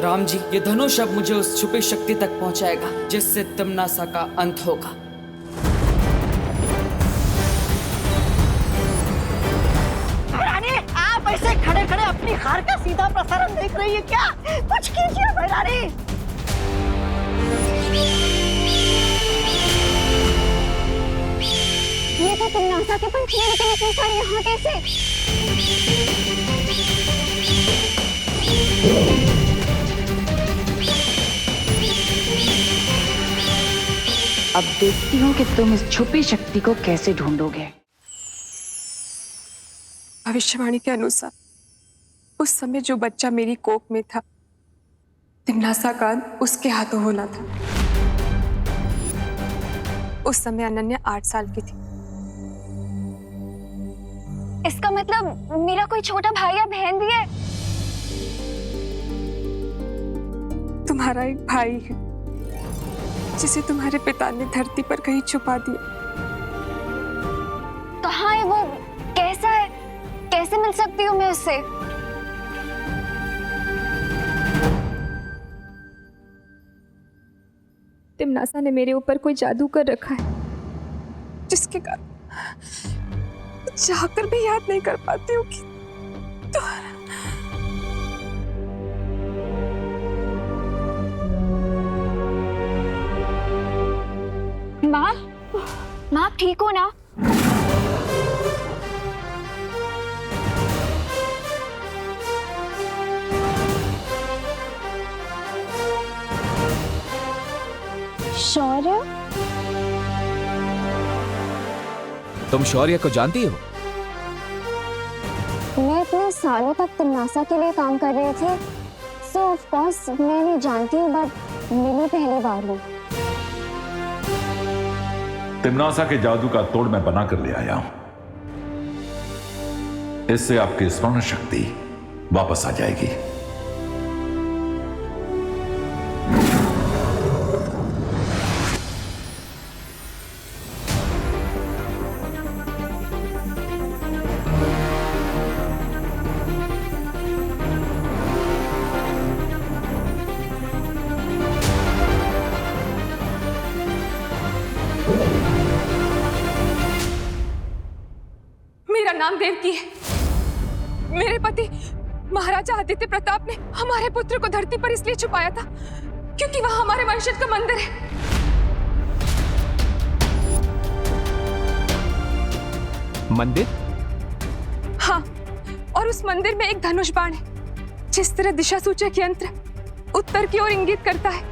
राम जी, ये धनुष अब मुझे उस छुपी शक्ति तक पहुंचाएगा जिससे तिम्नासा का अंत होगा। रानी, आप ऐसे खड़े खड़े अपनी हार का सीधा प्रसारण देख रही है क्या? कुछ कीजिए रानी। ये तो तिम्नासा के पंख हैं, लेकिन इतने सारे यहाँ कैसे? अब देखती हूँ कि तुम इस छुपी शक्ति को कैसे ढूंढोगे। भविष्यवाणी के अनुसार उस समय जो बच्चा मेरी कोख में था, तिम्नासा का अंत उसके हाथों होना था। उस समय अनन्या 8 साल की थी। इसका मतलब मेरा कोई छोटा भाई या बहन भी है? तुम्हारा एक भाई है जिसे तुम्हारे पिता ने धरती पर कहीं छुपा दिया। कहाँ है वो? कैसा है? कैसे मिल सकती हूँ मैं उससे? तिम्नासा ने मेरे ऊपर कोई जादू कर रखा है, जिसके कारण चाहकर भी याद नहीं कर पाती हूँ कि माँ, माँ आप ठीक हो ना? शौर्य? तुम शौर्य को जानती हो? मैं इतने सालों तक तिम्नासा के लिए काम कर रही थी, सो ऑफ कोर्स मैं नहीं जानती हूँ, बट मिली पहली बार हूँ। तिम्नासा के जादू का तोड़ मैं बना कर ले आया हूं। इससे आपकी स्मरण शक्ति वापस आ जाएगी। मेरा नाम देवकी है। मेरे पति महाराजा आदित्य प्रताप ने हमारे पुत्र को धरती पर इसलिए छुपाया था क्योंकि वहां हमारे वंशज का मंदिर है। मंदिर? हाँ, और उस मंदिर में एक धनुष बाण है। जिस तरह दिशा सूचक यंत्र उत्तर की ओर इंगित करता है,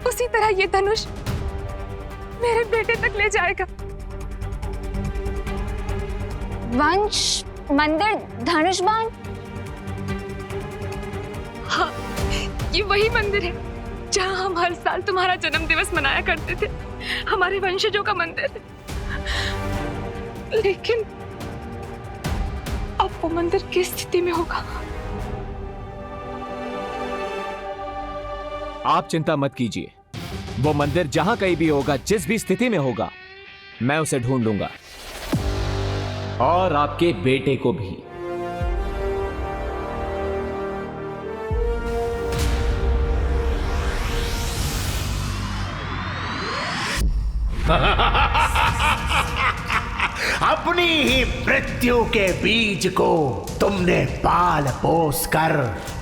उसी तरह ये धनुष मेरे बेटे तक ले जाएगा। वंश, मंदिर, धनुष बाण? हाँ, ये वही मंदिर है जहाँ हम हर साल तुम्हारा जन्म दिवस मनाया करते थे। हमारे वंशजों का मंदिर है। लेकिन अब वो मंदिर किस स्थिति में होगा? आप चिंता मत कीजिए, वो मंदिर जहां कहीं भी होगा, जिस भी स्थिति में होगा, मैं उसे ढूंढ लूंगा, और आपके बेटे को भी। अपनी ही मृत्यु के बीज को तुमने पाल पोस कर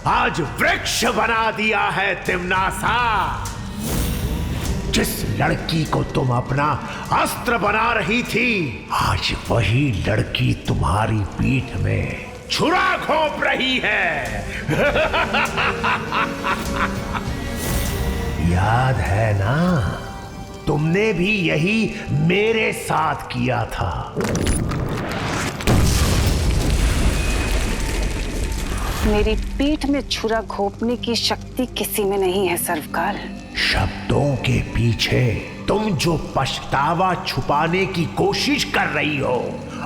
आज वृक्ष बना दिया है तिम्नासा। जिस लड़की को तुम अपना अस्त्र बना रही थी, आज वही लड़की तुम्हारी पीठ में छुरा घोंप रही है। याद है ना, तुमने भी यही मेरे साथ किया था। मेरी पीठ में छुरा घोंपने की शक्ति किसी में नहीं है सर्वकाल। शब्दों के पीछे तुम जो पछतावा छुपाने की कोशिश कर रही हो,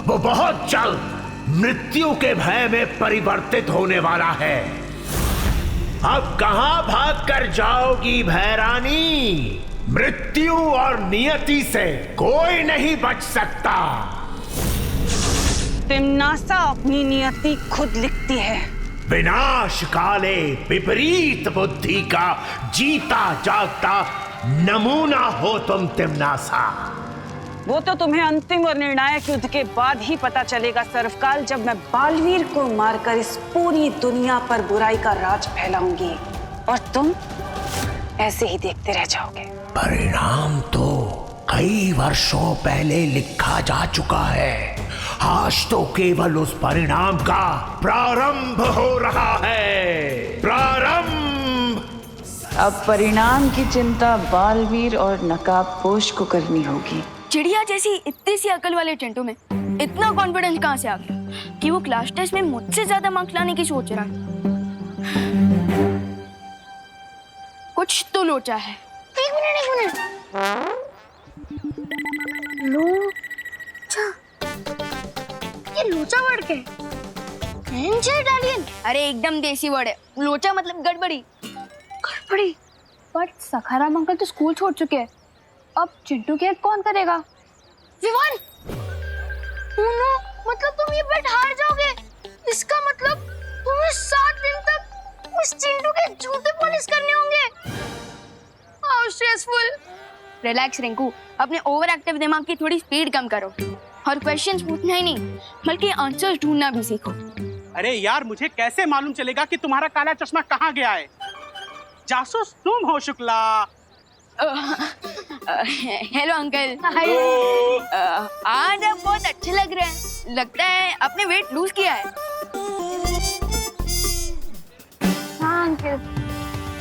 वो बहुत जल्द मृत्यु के भय में परिवर्तित होने वाला है। अब कहां भाग कर जाओगी भैरानी? मृत्यु और नियति से कोई नहीं बच सकता। तिम्नासा अपनी नियति खुद लिखती है। विनाश काले विपरीत बुद्धि का जीता जागता नमूना हो तुम तिम्नासा। वो तो तुम्हें अंतिम और निर्णायक युद्ध के बाद ही पता चलेगा सर्वकाल, जब मैं बालवीर को मारकर इस पूरी दुनिया पर बुराई का राज फैलाऊंगी और तुम ऐसे ही देखते रह जाओगे। परिणाम तो कई वर्षों पहले लिखा जा चुका है, आज तो केवल उस परिणाम का प्रारंभ हो रहा है। प्रारंभ। अब परिणाम की चिंता बालवीर और नकाबपोश को करनी होगी। चिड़िया जैसी इतनी सी अकल वाले चिंटू में इतना कॉन्फिडेंस कहाँ से आ गया कि वो क्लास टेस्ट में मुझसे ज्यादा मार्क्स लाने की सोच रहा है? कुछ तो लोचा है। एक मिनट। लोचा? ये लोचा वर्ड क्या है? इटालियन? अरे एकदम देसी वर्ड है। लोचा मतलब गड़बड़ी। गड़बड़ी? बट सखाराम अंकल तो स्कूल छोड़ चुके हैं, अब चिंटू की हेल्प कौन करेगा? विवान, उनो, मतलब तुम ये बेट हार जाओगे। इसका मतलब तुम्हें 7 दिन तक उस चिंटू के जूते पॉलिश करने होंगे। How stressful. रिलैक्स रिंकू, अपने ओवर एक्टिव दिमाग की थोड़ी स्पीड कम करो और क्वेश्चंस पूछना ही नहीं बल्कि आंसर्स ढूंढना भी सीखो। अरे यार, मुझे कैसे मालूम चलेगा कि तुम्हारा काला चश्मा कहाँ गया है? जासूस तुम हो शुक्ला। Hello uncle. आज आप बहुत अच्छे लग रहे हैं। लगता है आपने वेट लूज किया है। हाँ अंकल।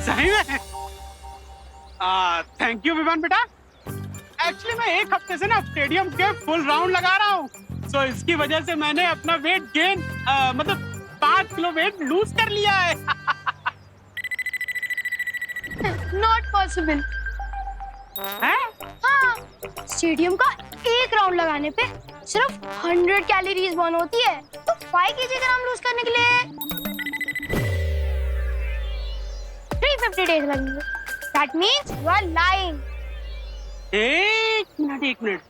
सही में? थैंक यू विवान बेटा। एक्चुअली मैं एक हफ्ते से ना स्टेडियम के फुल राउंड लगा रहा हूँ, तो इसकी वजह से मैंने अपना वेट गेन मतलब 5 किलो वेट लूज कर लिया है। Not possible. हैं? हाँ, स्टेडियम का एक राउंड लगाने पे सिर्फ 100 कैलोरीज बर्न होती है, तो 5 kg ग्राम लूज करने के लिए 350 डेज लगेंगे। That means you are lying. एक मिनट।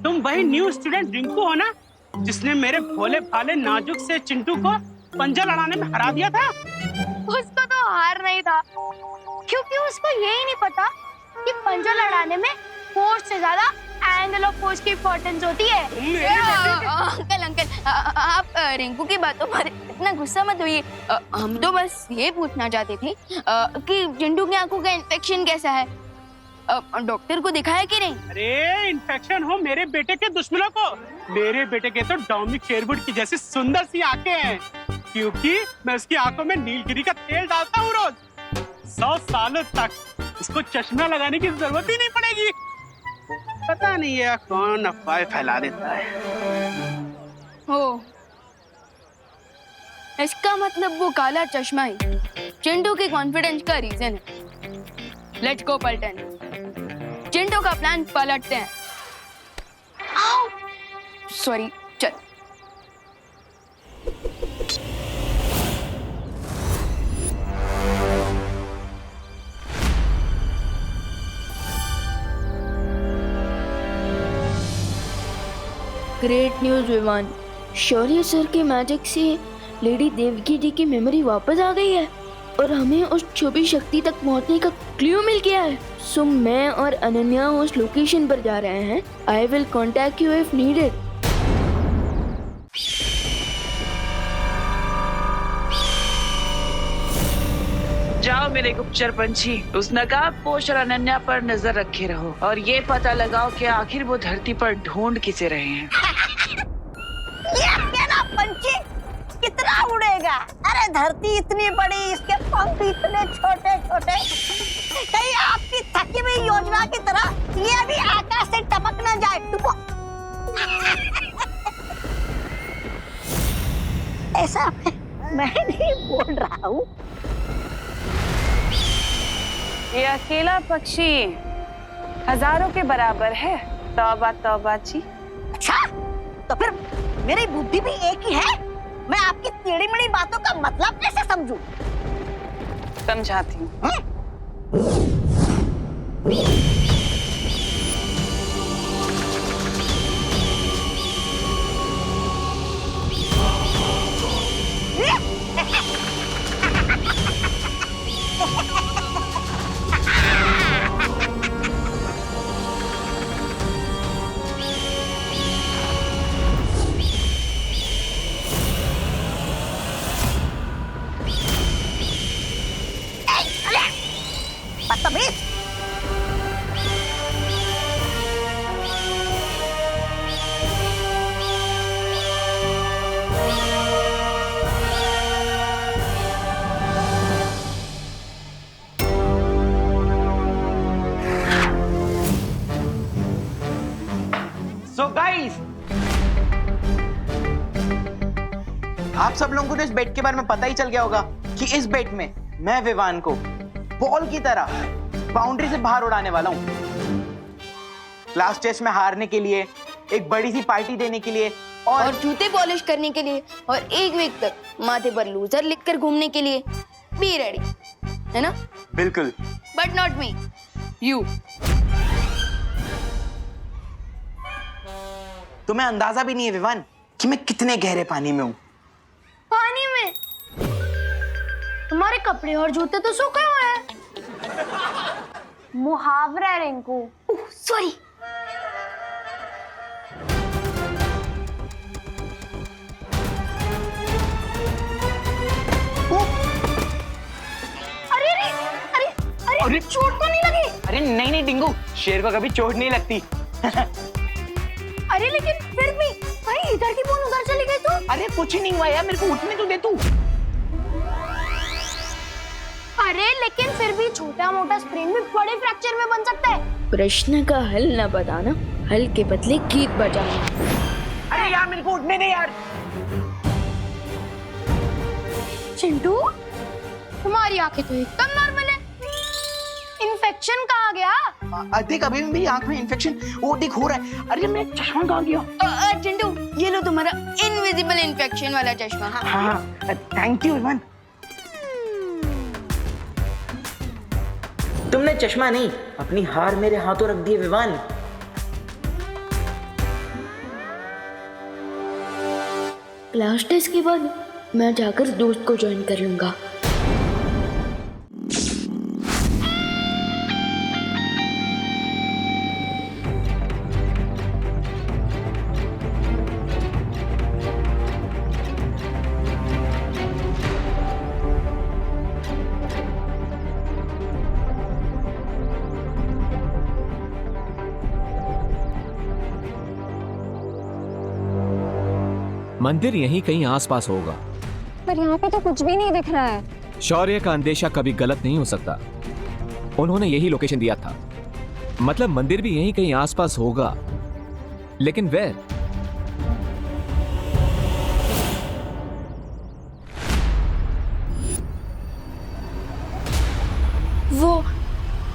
तुम वही न्यू स्टूडेंट रिंकू हो ना, जिसने मेरे भोले भाले नाजुक से चिंटू को पंजा लड़ाने में हरा दिया था? उसको तो हार नहीं था, क्योंकि उसको यही नहीं पता कि पंजा लड़ाने में फोर्स से ज्यादा एंगल ऑफ फोर्स की इम्पोर्टेंस होती है। अंकल, आप रिंकू की बातों पर इतना गुस्सा मत होइए। हम तो बस ये पूछना चाहते थे कि चिंटू की आंखों का इन्फेक्शन कैसा है। डॉक्टर को दिखाया कि नहीं? अरे इन्फेक्शन हो मेरे बेटे के दुश्मनों को। मेरे बेटे के तो डोमिनिक शेरवुड की जैसी सुंदर सी आंखें हैं, क्योंकि मैं उसकी आंखों में नीलगिरी का तेल डालता हूँ रोज। 100 सालों तक उसको चश्मा लगाने की जरूरत ही नहीं पड़ेगी। पता नहीं है कौन अफवाह फैला देता है। हो, इसका मतलब वो काला चश्मा ही चिंटू के कॉन्फिडेंस का रीजन है। लेट्स गो पलटन। चिंटू का प्लान पलटते हैं। सॉरी, चल। ग्रेट न्यूज विवान, शौर्य सर के मैजिक से लेडी देवकी जी की मेमोरी वापस आ गई है और हमें उस छुपी शक्ति तक पहुंचने का क्लू मिल गया है। सो मैं और अनन्या उस लोकेशन पर जा रहे हैं। I will contact you if needed. जाओ मेरे गुप्तचर पंछी, उस नकाबपोश और अनन्या पर नजर रखे रहो और ये पता लगाओ कि आखिर वो धरती पर ढूंढ किसे रहे हैं। ये ना पंछी कितना उड़ेगा? अरे धरती इतनी बड़ी, इसके पंख इतने छोटे छोटे। कहीं आपकी थकी हुई योजना की तरह ये भी आकाश से टपक ना जाए। ऐसा मैं नहीं बोल रहा हूँ। ये अकेला पक्षी हजारों के बराबर है। तौबा तौबा जी। अच्छा, तो फिर मेरी बुद्धि भी एक ही है। मैं आपकी टेढ़ी मेढ़ी बातों का मतलब कैसे समझूं? समझाती हूँ। सब लोगों को तो इस बेट के बारे में पता ही चल गया होगा कि इस बेट में मैं विवान को बॉल की तरह बाउंड्री से बाहर उड़ाने वाला हूँ। लास्ट टेस्ट में हारने के लिए, एक बड़ी सी पार्टी देने के लिए और जूते पॉलिश करने के लिए और एक वीक तक माथे पर लूजर लिखकर घूमने के लिए बी रेडी, है ना? बिल्कुल। But not me, you. तुम्हें अंदाजा भी नहीं है विवान कि मैं कितने गहरे पानी में हूँ। पानी में? तुम्हारे कपड़े और जूते तो सूखे हुए हैं। मुहावरा है रिंकू। सॉरी। अरे अरे अरे अरे, अरे चोट तो नहीं लगी? अरे नहीं नहीं डिंगू, शेर को कभी चोट नहीं लगती। अरे लेकिन फिर भी भाई इधर की बोन उधर चली गई तो? अरे कुछ नहीं हुआ यार, मेरे को उठने तो दे तू। अरे लेकिन फिर भी छोटा मोटा स्प्रेन भी बड़े फ्रैक्चर में बन सकता है। प्रश्न का हल न बताना, हल के बदले गीत बजाना। अरे यार मेरे को उठने दे यार। चिंटू, तुम्हारी आंखें तो एकदम नॉर्मल है। इन्फेक्शन कहाँ गया? देख अभी मेरी आंख में इन्फेक्शन वो देख हो रहा है। अरे मेरा चश्मा कहाँ गया? चिंटू, ये लो तुम्हारा इनविजिबल इन्फेक्शन वाला चश्मा। हाँ थैंक यू विवान। तुमने चश्मा नहीं, अपनी हार मेरे हाथों रख दिए विवान। क्लास टेस्ट के बाद मैं जाकर दोस्त को ज्वाइन कर लूंगा। मंदिर यहीं कहीं आसपास होगा, पर यहाँ पे तो कुछ भी नहीं दिख रहा है। शौर्य का अंदेशा कभी गलत नहीं हो सकता। उन्होंने यही लोकेशन दिया था, मतलब मंदिर भी यहीं कहीं आसपास होगा, लेकिन वेयर?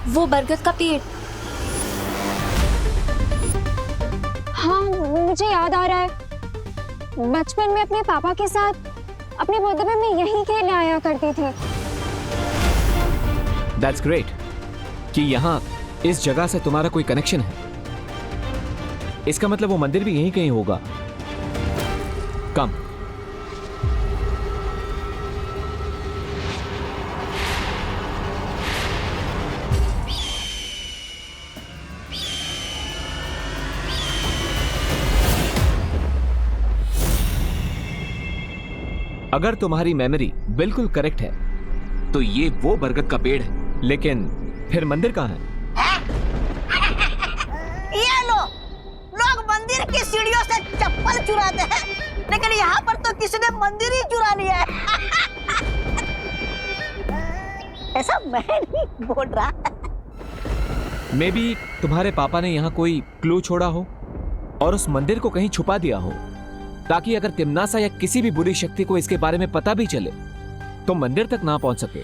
वो बरगद का पेड़। हाँ मुझे याद आ रहा है, बचपन में अपने पापा के साथ अपने बर्थडे में यहीं खेलने आया करती थी। That's great कि यहाँ इस जगह से तुम्हारा कोई कनेक्शन है। इसका मतलब वो मंदिर भी यहीं कहीं होगा। कम। अगर तुम्हारी मेमोरी बिल्कुल करेक्ट है तो ये वो बरगद का पेड़ है, लेकिन फिर मंदिर कहाँ है? ये लोग मंदिर की सीढ़ियों से चप्पल चुराते हैं, लेकिन यहाँ पर तो किसी ने मंदिर ही चुरा लिया है। ऐसा मैं नहीं बोल रहा। मे बी तुम्हारे पापा ने यहाँ कोई क्लू छोड़ा हो और उस मंदिर को कहीं छुपा दिया हो, ताकि अगर तिम्नासा या किसी भी बुरी शक्ति को इसके बारे में पता भी चले तो मंदिर तक ना पहुंच सके।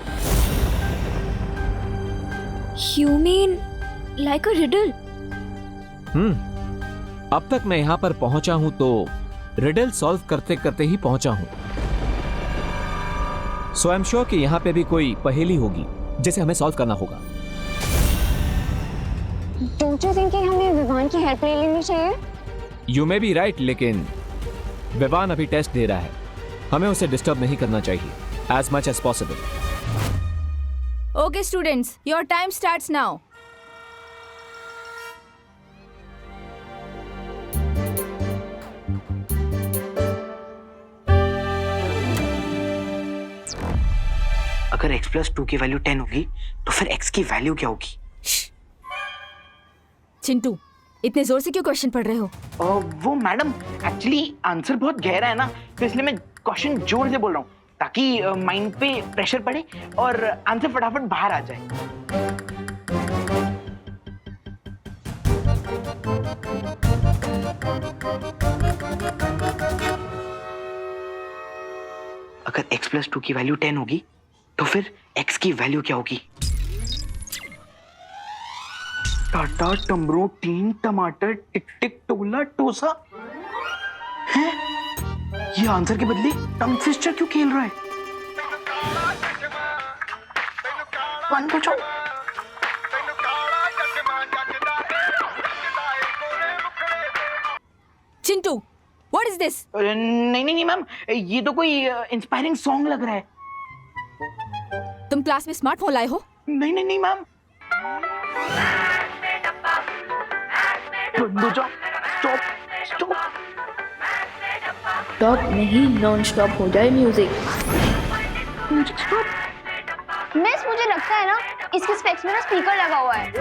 You mean like a riddle? अब तक मैं यहाँ पर पहुंचा हूं तो रिडल सॉल्व करते करते ही पहुंचा हूं। सो आई एम श्योर कि यहाँ पे भी कोई पहेली होगी जिसे हमें सॉल्व करना होगा। Don't you think कि हमें विवान की हेल्प ले लेनी चाहिए? यू मे बी राइट, लेकिन विवान अभी टेस्ट दे रहा है, हमें उसे डिस्टर्ब नहीं करना चाहिए as much as possible. Okay students, your time starts now. अगर x प्लस 2 की वैल्यू 10 होगी तो फिर x की वैल्यू क्या होगी? चिंटू, इतने जोर से क्यों क्वेश्चन पढ़ रहे हो? वो मैडम एक्चुअली आंसर बहुत गहरा है ना, तो इसलिए मैं क्वेश्चन जोर से बोल रहा हूँ ताकि माइंड पे प्रेशर पड़े और आंसर फटाफट बाहर आ जाए। x+2 की वैल्यू 10 होगी तो फिर x की वैल्यू क्या होगी? टाटा, टमरू, टीन, टमाटर, टिक टिक, टोला, टोसा। हैं? ये आंसर के बदले टंग ट्विस्टर क्यों खेल रहा है? वन पूछो। Chintu, what is this? नहीं नहीं नहीं मैम, ये तो कोई इंस्पायरिंग सॉन्ग लग रहा है। तुम क्लास में स्मार्टफोन लाए हो? नहीं नहीं नहीं मैम। Stop stop. स्टॉप नहीं, नॉन स्टॉप हो जाए म्यूजिक। मिस, मुझे लगता है ना इसके स्पेक्स में ना स्पीकर लगा हुआ है।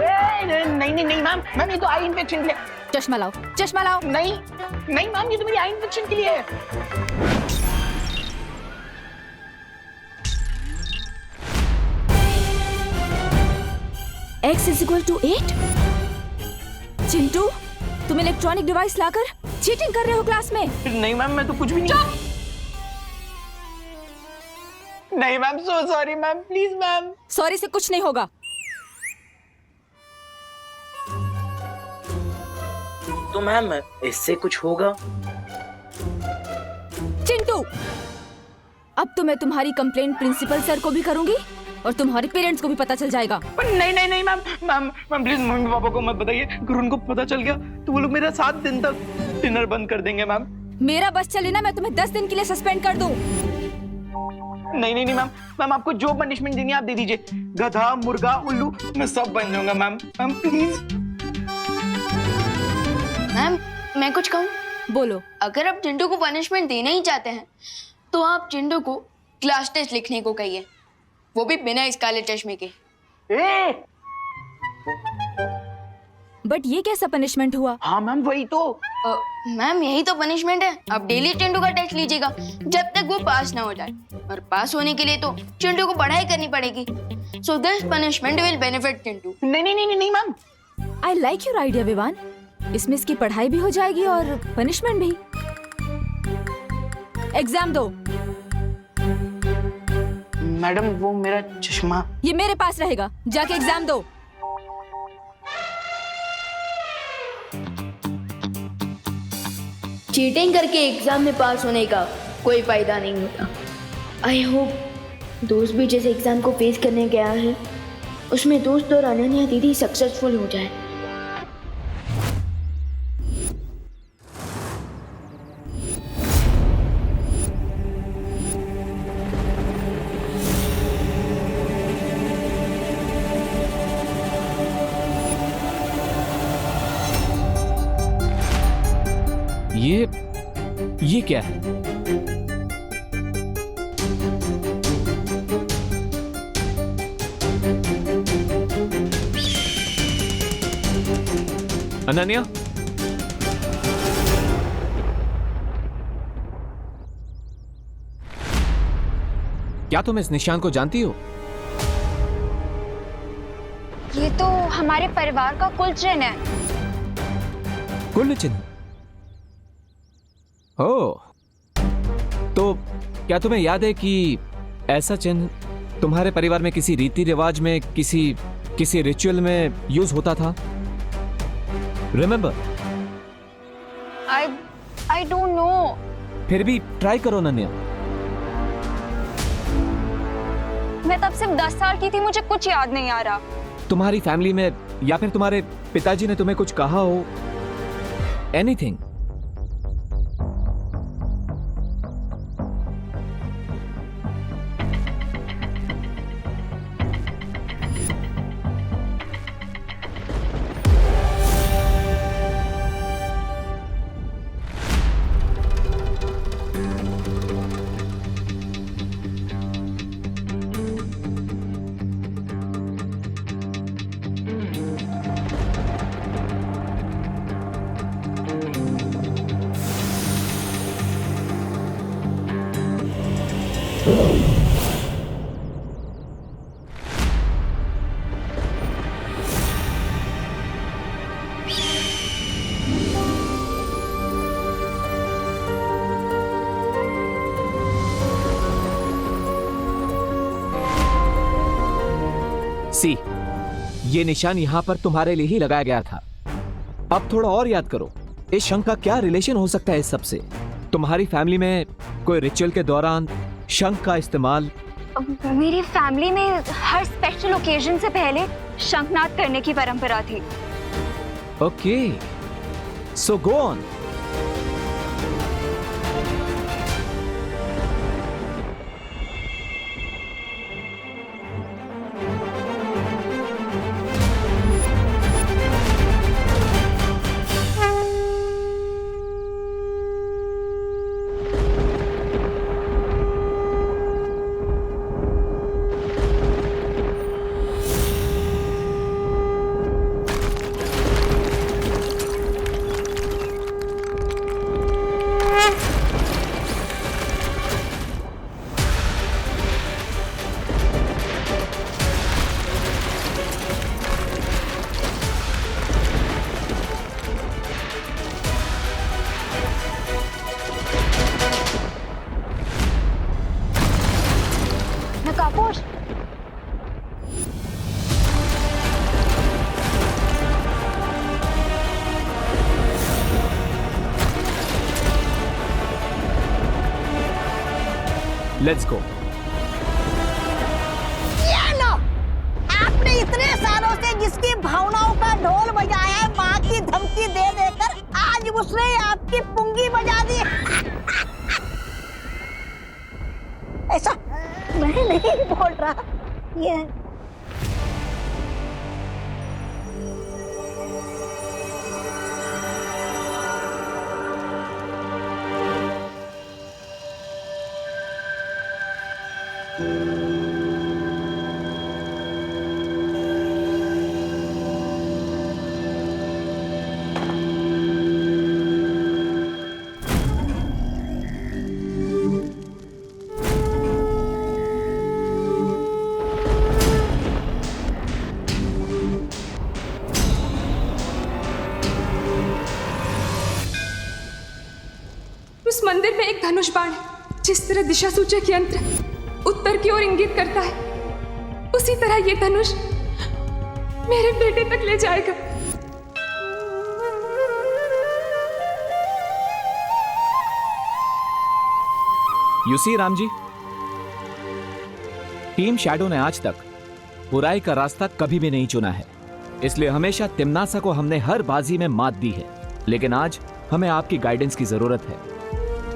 नहीं नहीं नहीं मैम, मैम ये तो आई इन्फेक्शन के लिए। चश्मा लाओ, चश्मा लाओ। नहीं नहीं मैम, ये तो मेरी आई इन्फेक्शन के लिए है। x = 8? चिंटू, तुम इलेक्ट्रॉनिक डिवाइस लाकर चीटिंग कर रहे हो क्लास में? नहीं मैम, मैं तो कुछ भी नहीं। नहीं ma'am, so sorry ma'am, please ma'am. Sorry से कुछ नहीं होगा। तो मैम इससे कुछ होगा? चिंटू, अब तो मैं तुम्हारी कंप्लेंट प्रिंसिपल सर को भी करूंगी और तुम्हारे पेरेंट्स को भी पता चल जाएगा। नहीं नहीं नहीं ma'am, ma'am ma'am please mummy papa को मत बताइए। अगर उनको पता चल गया तो वो लोग मेरा 7 दिन तक डिनर बंद कर देंगे मैम। मेरा बस चले ना, मैं तुम्हें 10 दिन के लिए सस्पेंड कर दूं। नहीं नहीं नहीं मैम, मैम आपको जो पनिशमेंट देनी है आप दे दीजिए। गधा, मुर्गा, उल्लू, मैं सब बन जाऊंगा मैम। Ma'am please. मैम, मैं कुछ कहूँ? बोलो। अगर आप चिंटू को पनिशमेंट देना ही चाहते हैं तो आप चिंटू को क्लास टेस्ट लिखने को कहिए, वो भी बिना इस काले चश्मे के। बट ये कैसा पनिशमेंट हुआ? हाँ मैम, वही तो। मैम यही तो पनिशमेंट है। आप डेली चिंटू का टेस्ट लीजिएगा जब तक वो पास ना हो जाए, और पास होने के लिए तो चिंटू को पढ़ाई करनी पड़ेगी। So this punishment will benefit Chintu. नहीं नहीं नहीं नहीं ma'am. I like your idea Vivaan. इसमें इसकी पढ़ाई भी हो जाएगी और पनिशमेंट भी। एग्जाम दो। मैडम वो मेरा चश्मा। ये मेरे पास रहेगा, जाके एग्जाम दो। चीटिंग करके एग्जाम में पास होने का कोई फायदा नहीं होता। आई होप दोस्त भी जैसे एग्जाम को फेस करने गया है उसमें दोस्त और अनन्या दीदी सक्सेसफुल हो जाए। ये क्या है? अनन्या, क्या तुम इस निशान को जानती हो? ये तो हमारे परिवार का कुल चिन्ह है। कुल चिन्ह? ओह, तो क्या तुम्हें याद है कि ऐसा चिन्ह तुम्हारे परिवार में किसी रीति रिवाज में, किसी रिचुअल में यूज होता था? रिमेंबर? I don't know. फिर भी ट्राई करो अनन्या। मैं तब सिर्फ 10 साल की थी, मुझे कुछ याद नहीं आ रहा। तुम्हारी फैमिली में या फिर तुम्हारे पिताजी ने तुम्हें कुछ कहा हो? एनीथिंग? सी, ये निशान यहाँ पर तुम्हारे लिए ही लगाया गया था। अब थोड़ा और याद करो, इस शंख का क्या रिलेशन हो सकता है इस सब से? तुम्हारी फैमिली में कोई रिचुअल के दौरान शंख का इस्तेमाल? मेरी फैमिली में हर स्पेशल ओकेजन से पहले शंखनाद करने की परंपरा थी। Okay, so go on. नकापोश, लेट्स गो। ये लो, आपने इतने सालों से जिसकी भावनाओं का ढोल बजाया है, माँ की धमकी दे देकर आज उसने आपकी पुंगी बजा दी। ऐसा मैं नहीं बोल रहा, ये उस मंदिर में एक धनुष बाण है। जिस तरह दिशा सूचक यंत्र उत्तर की ओर इंगित करता है, उसी तरह ये धनुष मेरे बेटे तक ले जाएगा। You see Ram ji, team shadow ने आज तक बुराई का रास्ता कभी भी नहीं चुना है, इसलिए हमेशा तिम्नासा को हमने हर बाजी में मात दी है। लेकिन आज हमें आपकी गाइडेंस की जरूरत है।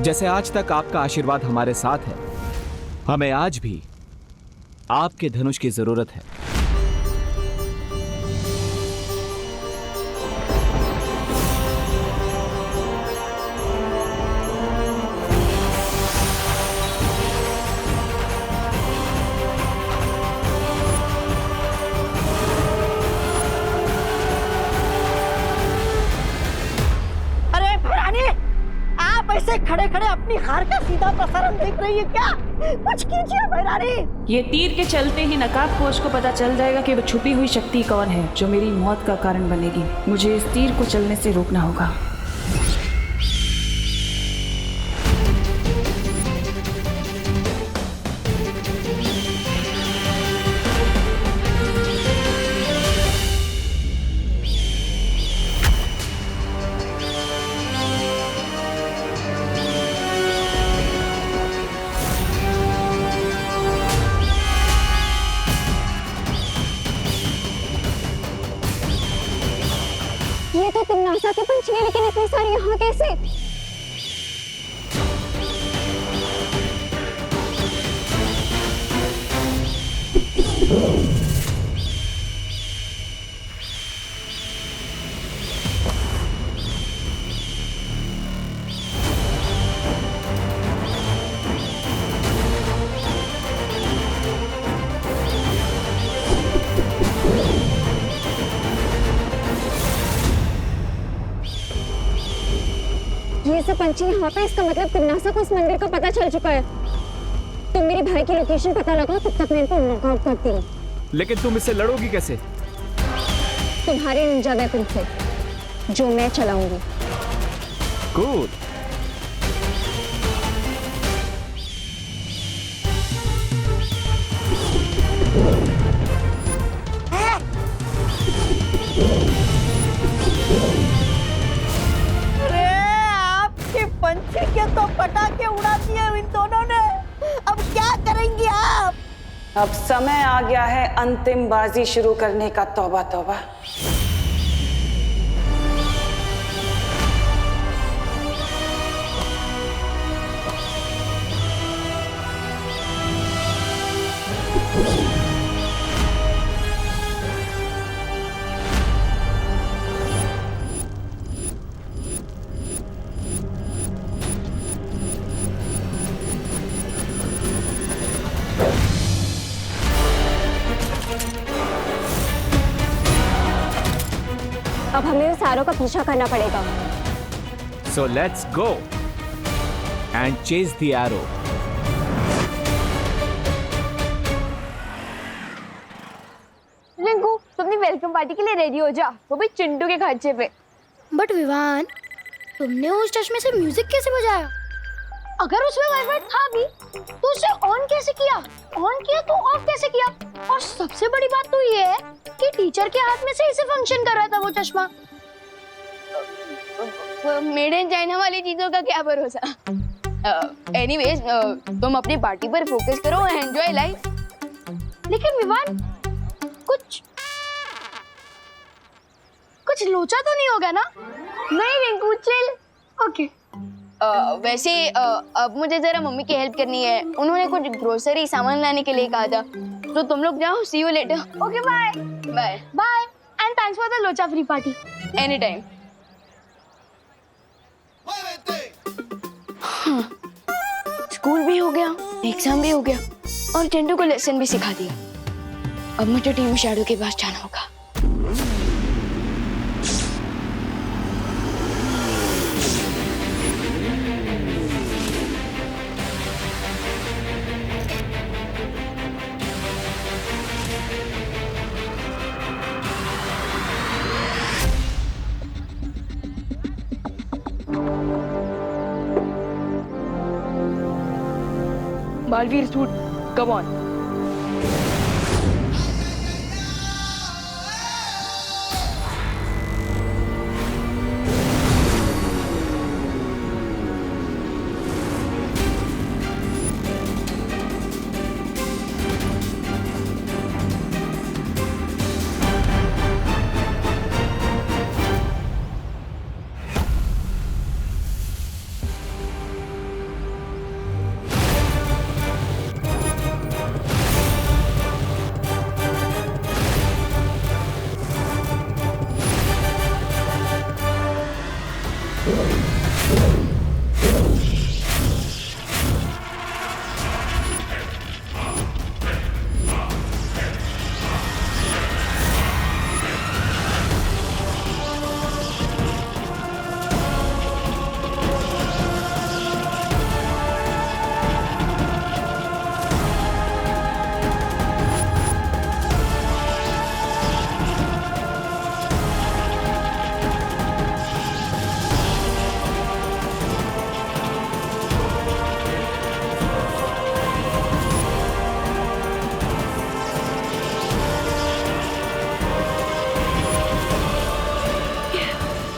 जैसे आज तक आपका आशीर्वाद हमारे साथ है, हमें आज भी आपके धनुष की जरूरत है। ऐसे खड़े खड़े अपनी हार का सीधा प्रसारण देख रही है क्या? कुछ कीजिए भैरानी। ये तीर के चलते ही नकाबपोश को पता चल जाएगा कि वो छुपी हुई शक्ति कौन है जो मेरी मौत का कारण बनेगी। मुझे इस तीर को चलने से रोकना होगा। ये तो तिम्नासा के पंछी है, लेकिन इतने सारे यहाँ कैसे? ये सब पंछी यहाँ पे, इसका मतलब तिम्नासा को इस मंदिर का पता चल चुका है। तुम मेरे भाई की लोकेशन पता लगाओ, तब तक मैं इनको नॉकआउट करती हूँ। लेकिन तुम इससे लड़ोगी कैसे? तुम्हारे निंजा वेपन से, जो मैं चलाऊंगी। कूल। अब समय आ गया है अंतिम बाजी शुरू करने का। तौबा तौबा। अब हमें उस आरो का पीछा करना पड़ेगा। So let's go and chase the arrow. Rinku, तुम अपनी वेलकम पार्टी के लिए रेडी हो जा, वो भी चिंटू के खर्चे पे। बट विवान, तुमने उस चश्मे से म्यूजिक कैसे बजाया? अगर उसमें वाइब्रेट था भी तो उसे ऑन कैसे किया? ऑन किया तो ऑफ कैसे किया? और सबसे बड़ी बात तो ये है कि टीचर के हाथ में से इसे फंक्शन कर रहा था वो चश्मा। मेड इन चाइना वाली चीजों का क्या भरोसा। एनीवेज, तुम अपनी पार्टी पर फोकस करो, एंजॉय लाइफ। लेकिन विवान, कुछ लोचा तो नहीं होगा ना? नहीं रिंकू, चिल। ओके। वैसे अब मुझे जरा मम्मी की हेल्प करनी है। उन्होंने कुछ ग्रोसरी सामान लाने के लिए कहा था, तो तुम लोग जाओ। See you later. Okay, bye bye bye and thanks for the लोचा free party. Any time. School भी हो गया, एग्जाम भी हो गया और चिंटू को लेसन भी सिखा दिया। अब मुझे टीम शैडो के पास जाना होगा। Baalveer suit, come on.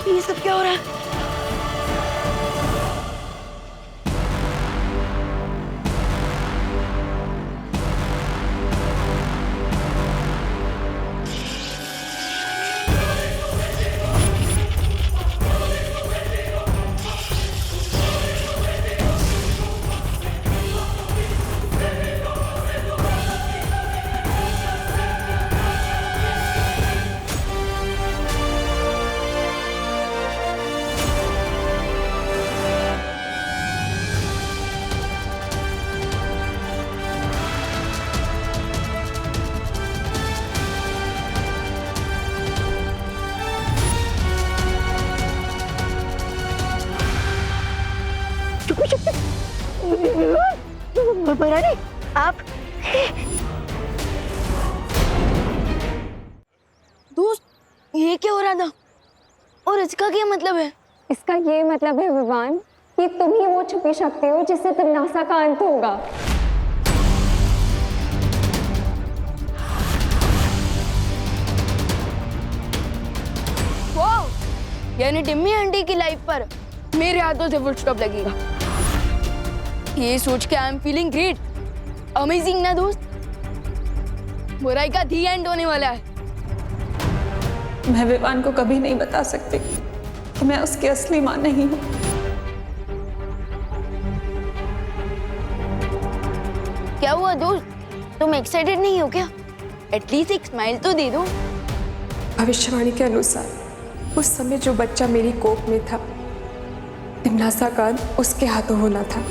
ये सब क्या हो रहा है? आप दोस्त, ये क्या हो रहा था और इसका क्या मतलब है? इसका ये मतलब है विवान कि तुम ही वो छुपी शक्ति हो जिससे तमन्नासा का अंत होगा। वाह, यानी टिम्मी आंटी की लाइफ पर मेरे हाथों से फुल स्टॉप लगेगा। ये सोच के I am feeling great. Amazing ना दोस्त? बुराई का दी एंड होने वाला है। मैं विवान को कभी नहीं बता सकती कि मैं उसकी असली माँ नहीं हूँ। क्या हुआ दोस्त, तुम एक्साइटेड नहीं हो क्या? एटलीस्ट एक स्माइल तो दे दो। भविष्यवाणी के अनुसार उस समय जो बच्चा मेरी कोख में था, तिमनासा का अंत उसके हाथों होना था।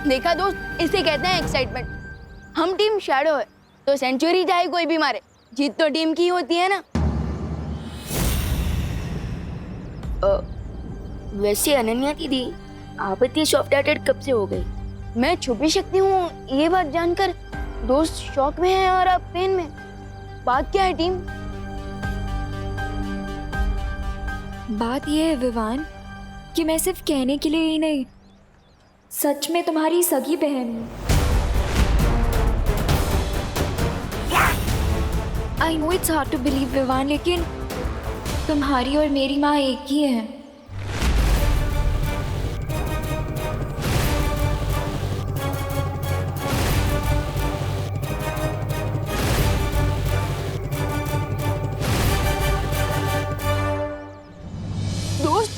देखा दोस्त, इसे कहते हैं एक्साइटमेंट। हम टीम शैडो है तो सेंचुरी चाहे कोई भी मारे, जीत तो टीम की होती है ना। वैसे अनन्या दीदी, आप इतनी सॉफ्ट हार्टेड कब से हो गई? मैं छुपी शक्ति हूँ ये बात जानकर दोस्त शॉक में है और आप पेन में। बात क्या है टीम? बात यह है विवान कि मैं सिर्फ कहने के लिए ही नहीं, सच में तुम्हारी सगी बहन हूँ। I know it's hard to believe Vivaan, लेकिन तुम्हारी और मेरी माँ एक ही है। दोस्त,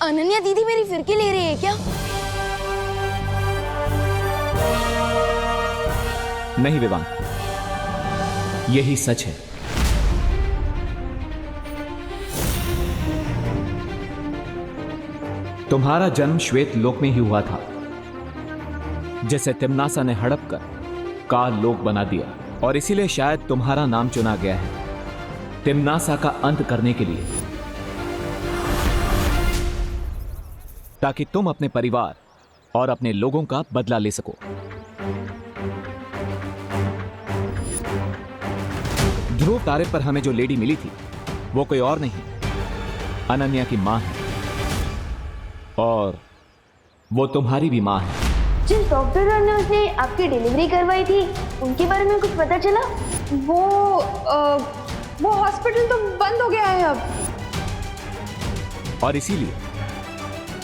अनन्या दीदी मेरी फिरकी ले रही है क्या? नहीं विवान, यही सच है। तुम्हारा जन्म श्वेत लोक में ही हुआ था, जिसे तिमनासा ने हड़प कर काल लोक बना दिया, और इसीलिए शायद तुम्हारा नाम चुना गया है तिमनासा का अंत करने के लिए, ताकि तुम अपने परिवार और अपने लोगों का बदला ले सको। ध्रुव तारे पर हमें जो लेडी मिली थी वो कोई और नहीं, अनन्या की मां है, और वो तुम्हारी भी मां है। जिस डॉक्टर ने उसने आपकी डिलीवरी करवाई थी, उनके बारे में कुछ पता चला? वो हॉस्पिटल तो बंद हो गया है अब। और इसीलिए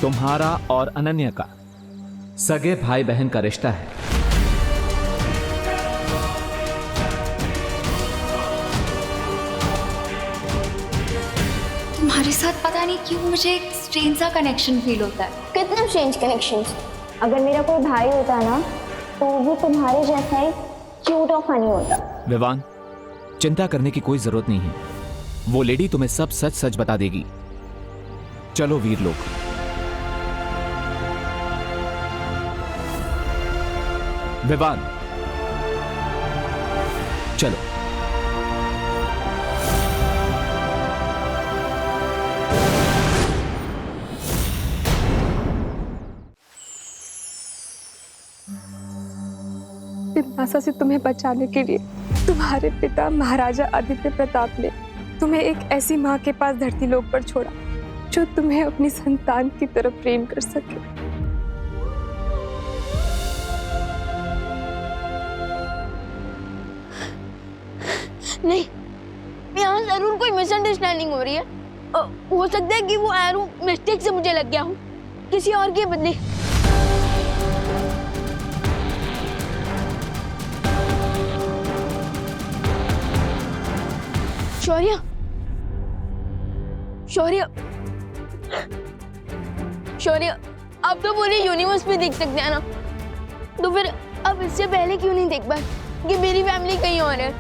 तुम्हारा और अनन्या का सगे भाई बहन का रिश्ता है। तुम्हारे साथ पता नहीं क्यों मुझे एक स्ट्रेंज सा कनेक्शन फील होता है। कितना स्ट्रेंज कनेक्शंस। अगर मेरा कोई भाई होता ना तो वो तुम्हारे जैसा ही क्यूट और फनी होता। विवान, चिंता करने की कोई जरूरत नहीं है, वो लेडी तुम्हें सब सच सच बता देगी। चलो वीर लोग। विवान, चलो। तिमनासा से तुम्हें बचाने के लिए तुम्हारे पिता महाराजा आदित्य प्रताप ने तुम्हें एक ऐसी माँ के पास धरती लोक पर छोड़ा जो तुम्हें अपनी संतान की तरफ प्रेम कर सके। नहीं, यहाँ जरूर कोई मिसअंडरस्टैंडिंग हो रही है। हो सकता है कि वो एरो मिस्टेक से मुझे लग गया हो, किसी और के बदले। शौर्य, शौर्य, शौर्य, आप तो पूरे यूनिवर्स में देख सकते हैं ना, तो फिर अब इससे पहले क्यों नहीं देख पाए कि मेरी फैमिली कहीं और है?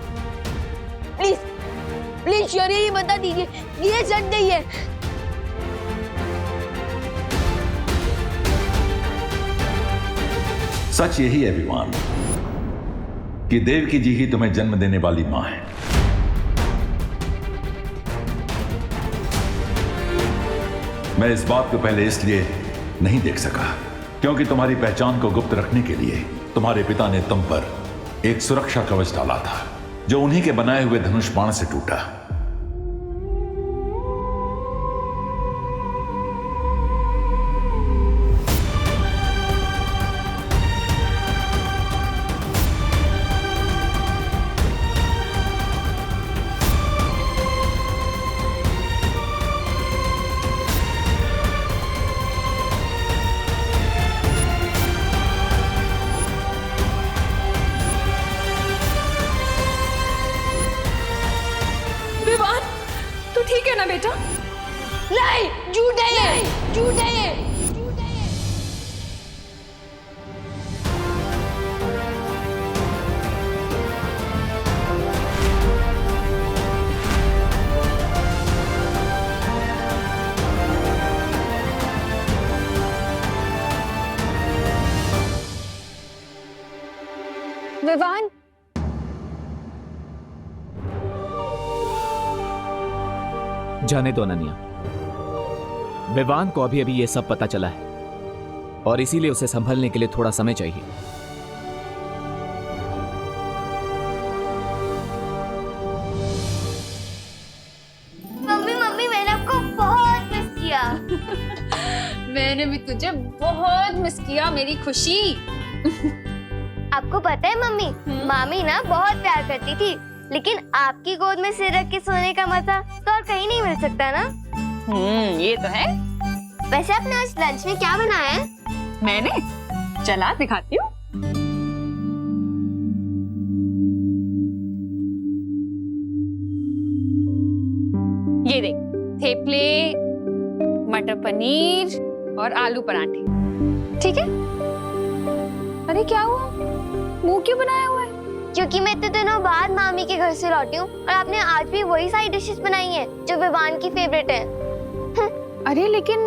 प्लीज, प्लीज शौर्य, ये बता दीजिए, ये सच नहीं है। सच यही है विवान कि देवकी जी ही तुम्हें जन्म देने वाली मां है। मैं इस बात को पहले इसलिए नहीं देख सका क्योंकि तुम्हारी पहचान को गुप्त रखने के लिए तुम्हारे पिता ने तुम पर एक सुरक्षा कवच डाला था जो उन्हीं के बनाए हुए धनुष बाण से टूटा। ना बेटा? नहीं, झूठ है ये, झूठ है ये। विवान, जाने दो अनन्या, विवान को अभी अभी ये सब पता चला है और इसीलिए उसे संभलने के लिए थोड़ा समय चाहिए। मम्मी मम्मी मैंने आपको बहुत मिस किया। मैंने भी तुझे बहुत मिस किया मेरी खुशी। आपको पता है मम्मी, मामी ना बहुत प्यार करती थी, लेकिन आपकी गोद में सिर रख के सोने का मजा तो और कहीं नहीं मिल सकता ना। ये तो है। वैसे आपने आज लंच में क्या बनाया है? मैंने चला दिखाती हूँ। ये देख, थेपले, मटर पनीर और आलू पराठे। ठीक है? अरे क्या हुआ? मुंह क्यों बनाया हुआ है? क्योंकि मैं इतने दिनों बाद मामी के घर से लौटी हूँ और आपने आज भी वही सारी डिशेस बनाई हैं जो विवान की फेवरेट है। अरे लेकिन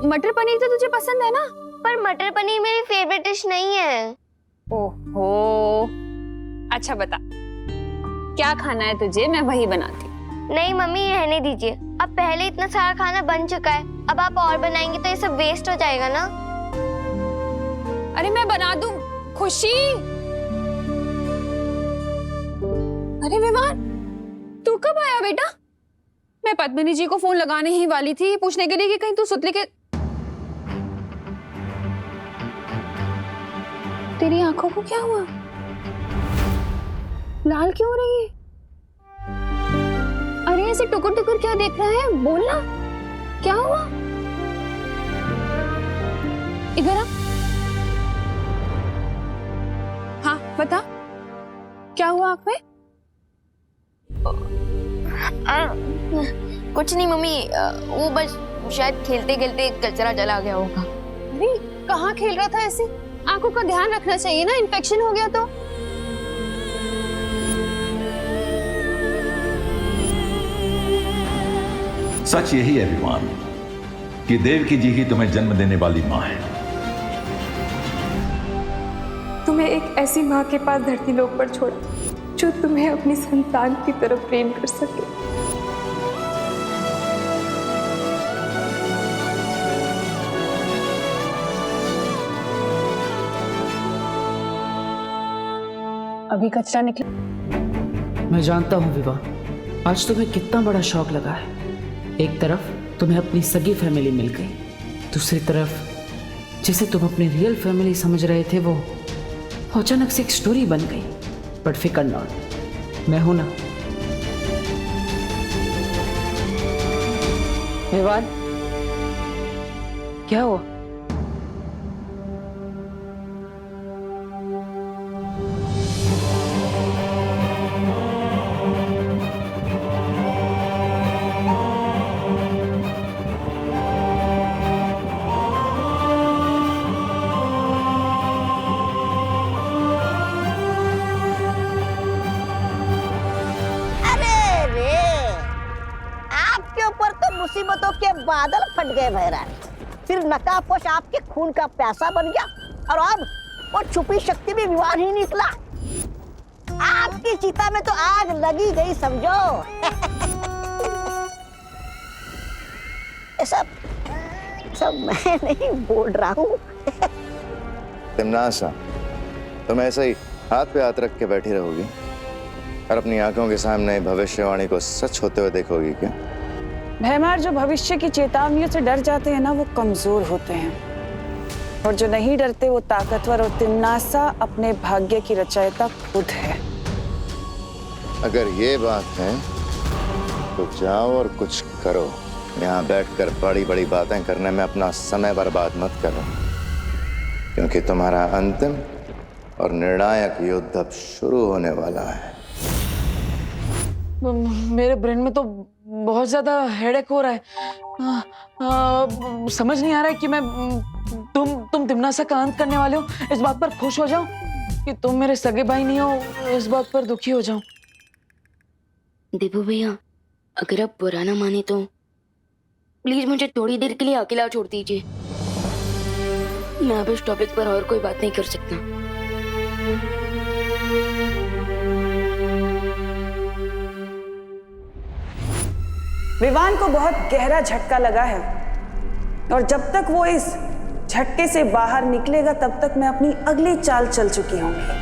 मटर पनीर तो तुझे पसंद है ना? पर मटर पनीर मेरी फेवरेट डिश नहीं है। ओहो, अच्छा बता, क्या खाना है तुझे? मैं वही बनाती। नहीं मम्मी, रहने दीजिए। अब पहले इतना सारा खाना बन चुका है, अब आप और बनाएंगे तो ये सब वेस्ट हो जाएगा ना। अरे मैं बना दूं। खुशी, अरे विवान, तू कब आया बेटा? मैं पद्मिनी जी को फोन लगाने ही वाली थी पूछने के लिए कि कहीं तू सुतली के। तेरी आंखों को क्या हुआ? लाल क्यों हो रही है? अरे ऐसे टुकुर टुकुर क्या देख रहा है? बोलना, क्या हुआ? इधर आ। हाँ बता, क्या हुआ आंख में? कुछ नहीं मम्मी, वो बस शायद खेलते खेलते कचरा चला गया होगा। नहीं, कहाँ खेल रहा था ऐसे? आंखों का ध्यान रखना चाहिए ना, इन्फेक्शन हो गया तो। सच यही है विवान कि देवकी जी ही तुम्हें जन्म देने वाली माँ है। तुम्हें एक ऐसी माँ के पास धरती लोक पर छोड़ा जो तुम्हें अपनी संतान की तरफ प्रेम कर सके। अभी कचरा निकला। मैं जानता हूँ विवाह, आज तुम्हें कितना बड़ा शौक लगा है। एक तरफ तुम्हें अपनी सगी फैमिली मिल गई, दूसरी तरफ जिसे तुम अपनी रियल फैमिली समझ रहे थे वो अचानक से एक स्टोरी बन गई। बट फिकर नॉट, मैं हूं ना। विवाद, क्या हुआ? मुसीबतों के बादल फट गए महारानी। फिर नकाबपोश आपके खून का प्यासा बन गया और अब वो छुपी शक्ति भी विवान ही निकला। आपकी चिता में तो आग लगी गई समझो। सब मैं नहीं बोल रहा हूँ। तिमनासा, तुम ऐसे ही हाथ पे हाथ रख के बैठी रहोगी और अपनी आंखों के सामने भविष्यवाणी को सच होते हुए देखोगी क्या? भैमार जो भविष्य की चेतावनियों से डर जाते हैं ना, वो कमजोर होते हैं, और जो नहीं डरते वो ताकतवर। और तिमनासा अपने भाग्य की रचयिता खुद है। अगर ये बात है तो जाओ और कुछ करो। यहाँ बैठकर बड़ी बड़ी बातें करने में अपना समय बर्बाद मत करो, क्योंकि तुम्हारा अंतिम और निर्णायक युद्ध अब शुरू होने वाला है। मेरे ब्रेन में तो बहुत ज्यादा हेडेक हो रहा है। समझ नहीं आ रहा है कि मैं तुम तिमनासा का अंत करने वाले हो इस बात पर खुश हो जाऊं कि तुम मेरे सगे भाई नहीं हो इस बात पर दुखी हो जाऊं। देवू भैया, अगर आप बुरा ना माने तो प्लीज मुझे थोड़ी देर के लिए अकेला छोड़ दीजिए। मैं अब इस टॉपिक पर और कोई बात नहीं कर सकता। विवान को बहुत गहरा झटका लगा है और जब तक वो इस झटके से बाहर निकलेगा तब तक मैं अपनी अगली चाल चल चुकी होंगी।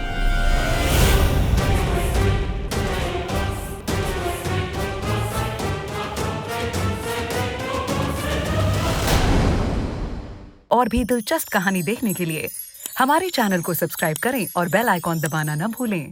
और भी दिलचस्प कहानी देखने के लिए हमारे चैनल को सब्सक्राइब करें और बेल आइकॉन दबाना न भूलें।